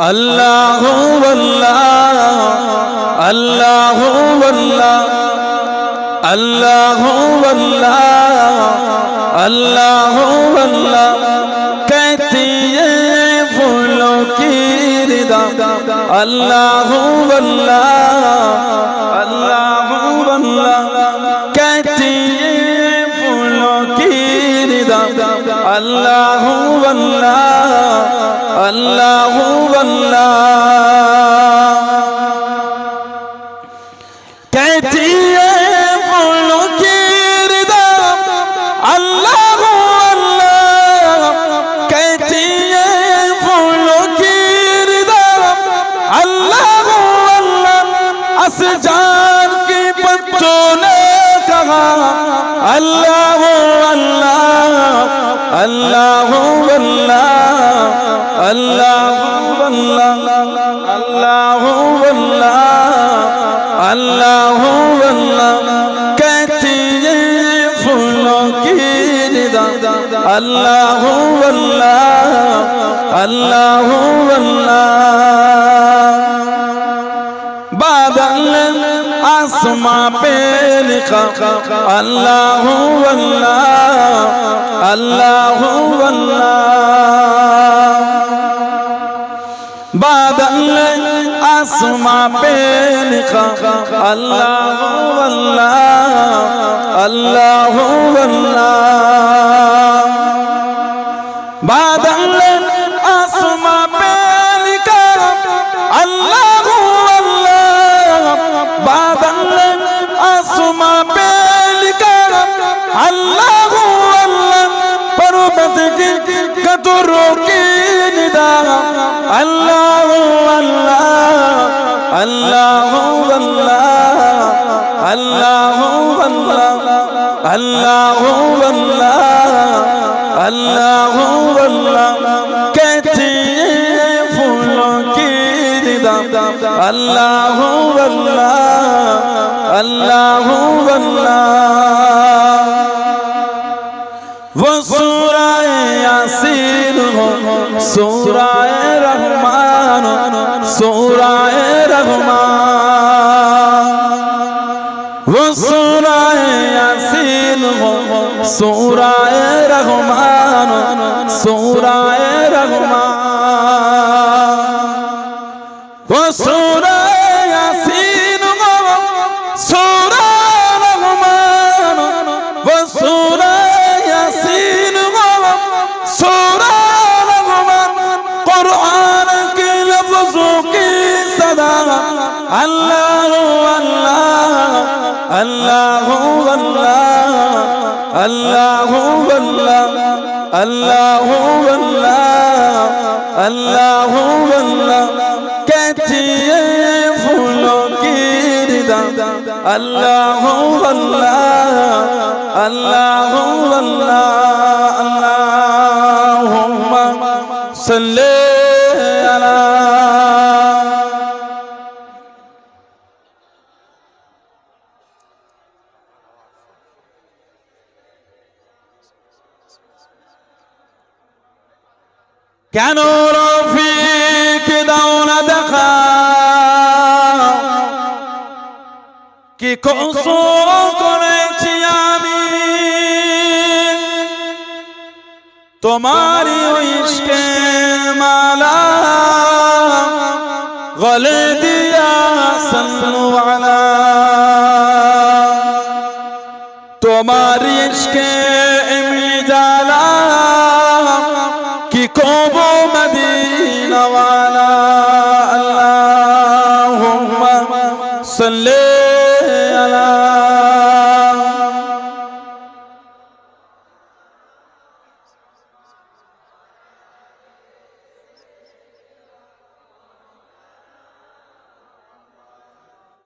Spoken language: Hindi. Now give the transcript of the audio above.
अल्लाह अल्लाह अल्लाह अल्लाह अल्लाह अल्लाह अल्लाह अल्लाह कहती है फूलों की रिदा अल्लाह अल्लाह अल्लाह अल्लाह कहती है फूलों की रिदा अल्लाह अल्लाह अल्लाह अल्लाह कहती है फूलों की रिदा अल्लाह अल्लाह कहती है फूलों की रिदा अल्लाह अल्लाह असजान की पत्तों ने कहा अल्लाह अल्लाह अल्लाह अल्लाह अल्लाह अल्लाह अल्लाह अल्लाह अल्लाह कहती है फूलों की रिदा अल्लाह अल्लाह अल्लाह अल्लाह बादल आसमां पे लिखा अल्लाह अल्लाह अल्लाह अल्लाह बादल आसमां पे लिखा अल्लाह अल्लाह अल्लाह अल्लाह बादल आसमां पे लिखा अल्लाह अल्लाह बादल आसमां पे लिखा अल्लाह अल्लाह पर्वत की कतरों की निदा अल्लाह अल्लाह अल्लाह अल्लाह अल्लाह अल्लाह अल्लाह अल्लाह अल्लाह कहती है फूलों की रिदा अल्लाह अल्लाह अल्लाह अल्लाह वो सूरा यासीन हो सूरा रहमान सूरा रहमान वो सूरा यासीन हो सूरा रहमान सूरा रहमान वो सूरा यासीन हो सूरा रहमान वो सूरा यासीन हो सूरा रहमान कुरान के लफ्जों की सदा अल्लाह अल्लाह अल्लाह अल्लाह अल्लाह अल्लाह अल्लाह अल्लाह अल्लाह कहती है फूलों की रिदा अल्लाह अल्लाह अल्लाह अल्लाह अल्लाहुम्मा सल्ली अला কেন রফিক দাও না দেখা কি কসম করেছি আমি তোমারই ইশকের মালা গলে দিয়া সাল্লু আলা তোমার ইশকে এমনি জালা কি কব